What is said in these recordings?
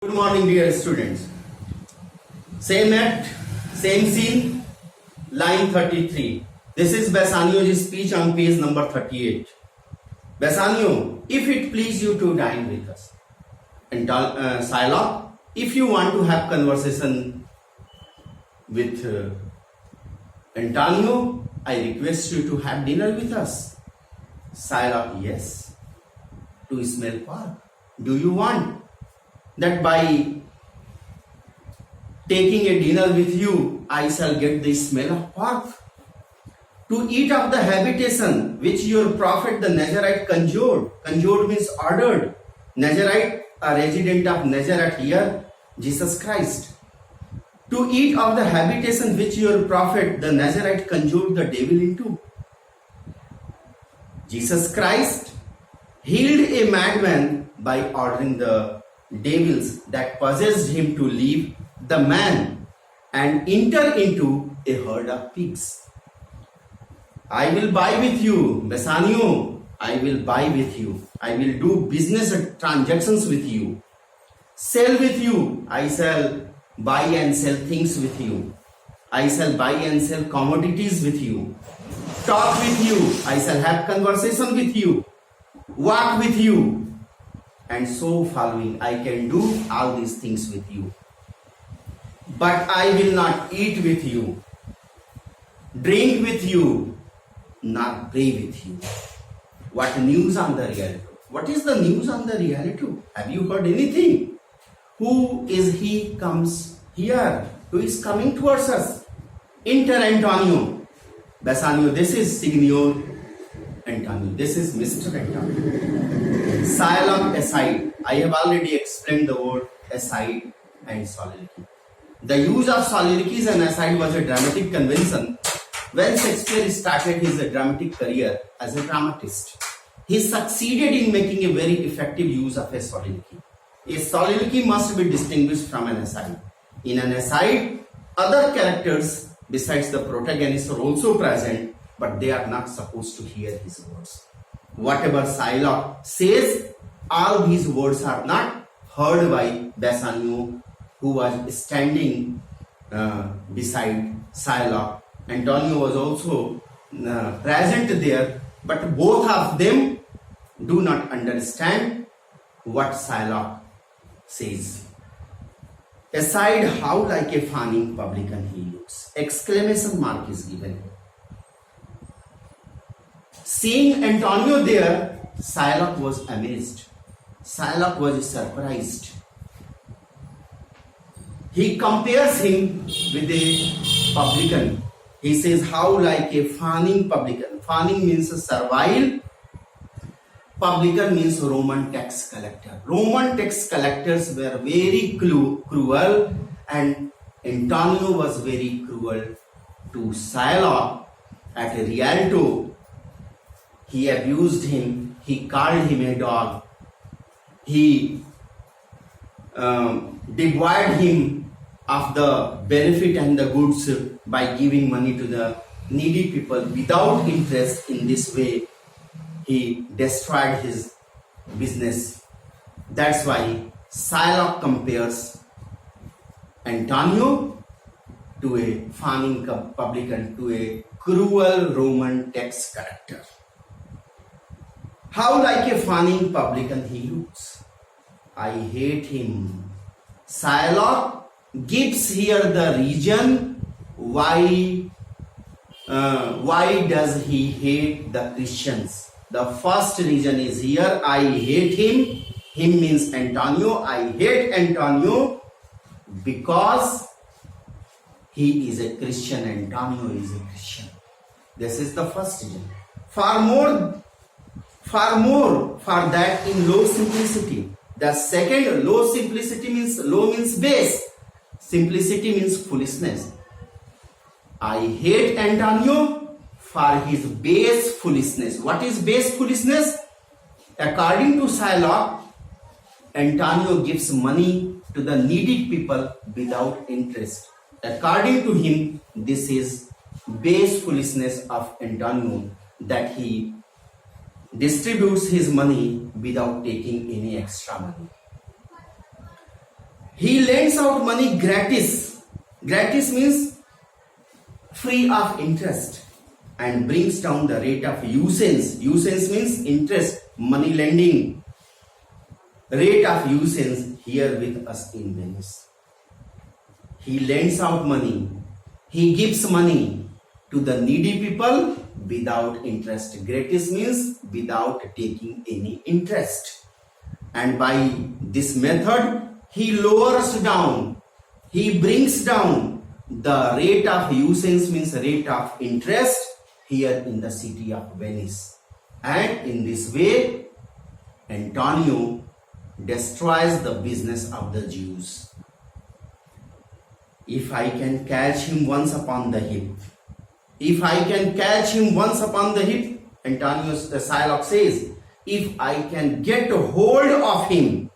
Good morning, dear students. Same act, same scene, line 33. This is Bassanio's speech on page number 38. Bassanio, if it please you to dine with us. And Shylock, if you want to have conversation with Antonio, I request you to have dinner with us. Shylock, yes. To smell pork. Do you want that by taking a dinner with you, I shall get the smell of pork? To eat of the habitation which your prophet the Nazarite conjured. Conjured means ordered. Nazarite, a resident of Nazareth here, Jesus Christ. To eat of the habitation which your prophet the Nazarite conjured the devil into. Jesus Christ healed a madman by ordering the devils that possessed him to leave the man and enter into a herd of pigs. I will buy with you, Bassanio. I will buy with you. I will do business transactions with you. Sell with you. I shall buy and sell things with you. I shall buy and sell commodities with you. Talk with you. I shall have conversation with you. Walk with you. And so following, I can do all these things with you. But I will not eat with you, drink with you, not pray with you. What news on the reality? What is the news on the reality? Have you heard anything? Who is he comes here? Who is coming towards us? Enter Antonio. Bassanio, this is Signor Antonio. This is Mr. Antonio. Shylock aside. I have already explained the word aside and soliloquy. The use of soliloquies and aside was a dramatic convention when Shakespeare started his dramatic career as a dramatist. He succeeded in making a very effective use of a soliloquy. A soliloquy must be distinguished from an aside. In an aside, other characters besides the protagonist are also present, but they are not supposed to hear his words. Whatever Shylock says, all these words are not heard by Bassanio, who was standing beside Shylock. Antonio was also present there, but both of them do not understand what Shylock says. Aside, how like a fawning publican he looks! Exclamation mark is given. Seeing Antonio there, Shylock was amazed. Shylock was surprised. He compares him with a publican. He says, how like a fawning publican. Fawning means a servile. Publican means Roman tax collector. Roman tax collectors were very cruel, and Antonio was very cruel to Shylock. At Rialto, he abused him. He called him a dog. He deprived him of the benefit and the goods by giving money to the needy people without interest. In this way, he destroyed his business. That's why Shylock compares Antonio to a fawning publican, to a cruel Roman tax collector. How like a fawning publican he looks! I hate him. Shylock gives here the reason why does he hate the Christians. The first reason is here, I hate him. Him means Antonio. I hate Antonio because he is a Christian. Antonio is a Christian. This is the first reason. Far more for that in low simplicity. The second, low simplicity means, low means base. Simplicity means foolishness. I hate Antonio for his base foolishness. What is base foolishness? According to Shylock, Antonio gives money to the needy people without interest. According to him, this is base foolishness of Antonio, that he distributes his money without taking any extra money. He lends out money gratis. Gratis means free of interest, and brings down the rate of usance. Usance means interest, money lending. Rate of usance here with us in Venice. He lends out money. He gives money to the needy people without interest. Gratis means without taking any interest. And by this method, he lowers down, he brings down the rate of usance, means rate of interest here in the city of Venice. And in this way, Antonio destroys the business of the Jews. If I can catch him once upon the hip, if I can catch him once upon the hip, Antonio Shylock says, if I can get a hold of him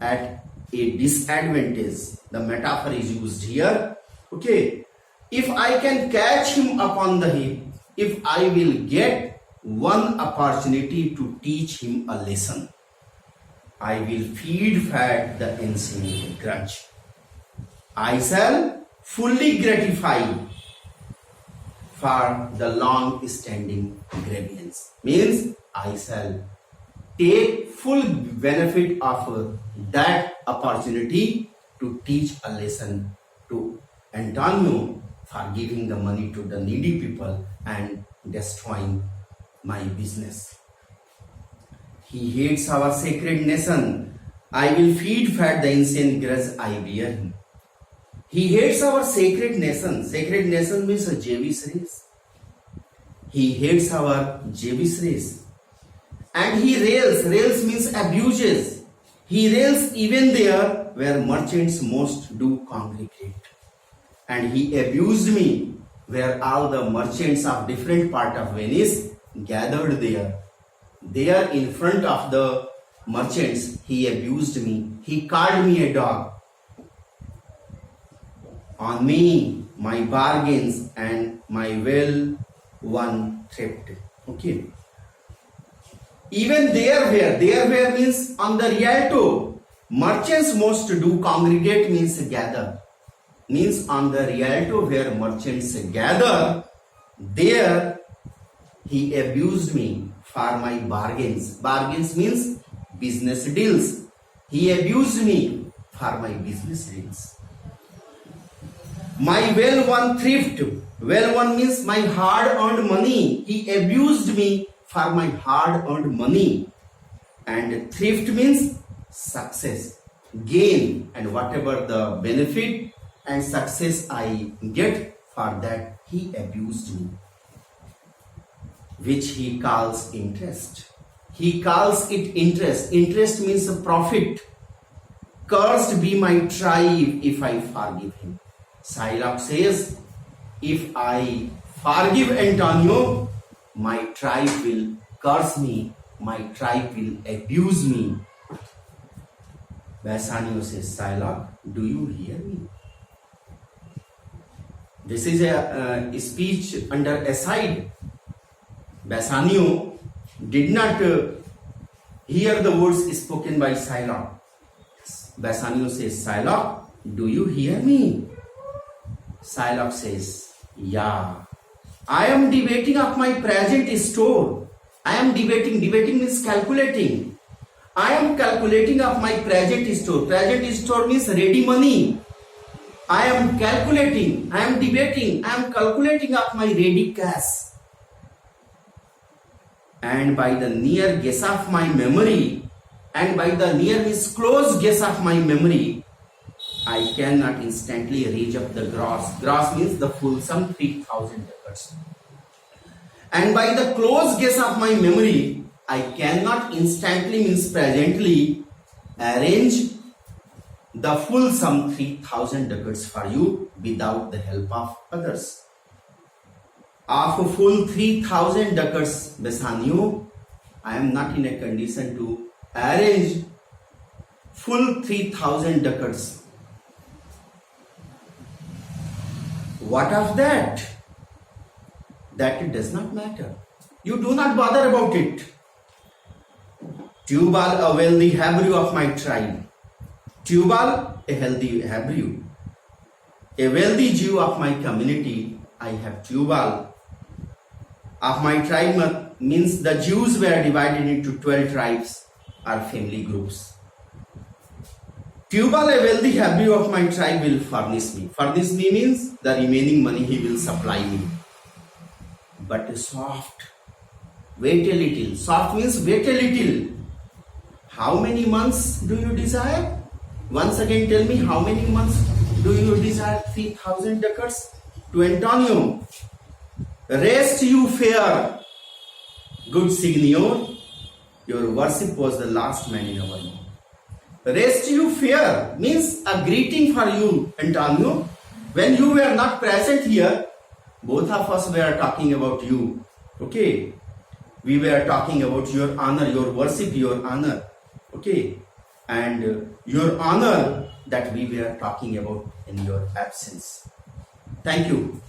at a disadvantage, the metaphor is used here. Okay, if I can catch him upon the hip, if I will get one opportunity to teach him a lesson, I will feed fat the insane grudge. I shall fully gratify for the long standing grievance. Means I shall take full benefit of that opportunity to teach a lesson to Antonio for giving the money to the needy people and destroying my business. He hates our sacred nation. I will feed fat the insane grudge I bear him. He hates our sacred nation. Sacred nation means a Jewish race. He hates our Jewish race. And he rails. Rails means abuses. He rails even there where merchants most do congregate. And he abused me where all the merchants of different part of Venice gathered there. There in front of the merchants, he abused me. He called me a dog. On me, my bargains and my well-won thrift. Okay. Even there where means on the Rialto. Merchants most do congregate means gather. Means on the Rialto where merchants gather, there he abused me for my bargains. Bargains means business deals. He abused me for my business deals. My well-won thrift. Well-won means my hard-earned money. He abused me for my hard-earned money. And thrift means success, gain, and whatever the benefit and success I get, for that he abused me, which he calls interest. He calls it interest. Interest means a profit. Cursed be my tribe if I forgive him. Shylock says, if I forgive Antonio, my tribe will curse me, my tribe will abuse me. Bassanio says, Shylock, do you hear me? This is a speech under aside. Bassanio did not hear the words spoken by Shylock. Bassanio says, Shylock, do you hear me? Shylock says, yeah. I am debating of my present store. I am debating means calculating. I am calculating of my present store. Present store means ready money. I am calculating, I am debating, I am calculating of my ready cash. And by the near guess of my memory, and by the near means close guess of my memory, I cannot instantly reach up the gross. Gross means the full sum, 3,000 ducats. And by the close guess of my memory, I cannot instantly means presently arrange the full sum 3,000 ducats for you without the help of others. Of a full 3,000 ducats, Bassanio, I am not in a condition to arrange full 3,000 ducats. What of that? That it does not matter. You do not bother about it. Tubal, a wealthy Hebrew of my tribe. Tubal, a healthy Hebrew. A wealthy Jew of my community, I have Tubal. Of my tribe means the Jews were divided into 12 tribes or family groups. Tubal, a wealthy Hebrew of my tribe, will furnish me. Furnish me means the remaining money he will supply me. But soft, wait a little. Soft means wait a little. How many months do you desire? Once again tell me, how many months do you desire 3,000 ducats? To Antonio, rest you fair, good Signor, your worship was the last man in our mouth. Rest you fair means a greeting for you, Antonio. When you were not present here, both of us were talking about you. Okay? We were talking about your honor, your worship, your honor. Okay? And your honor that we were talking about in your absence. Thank you.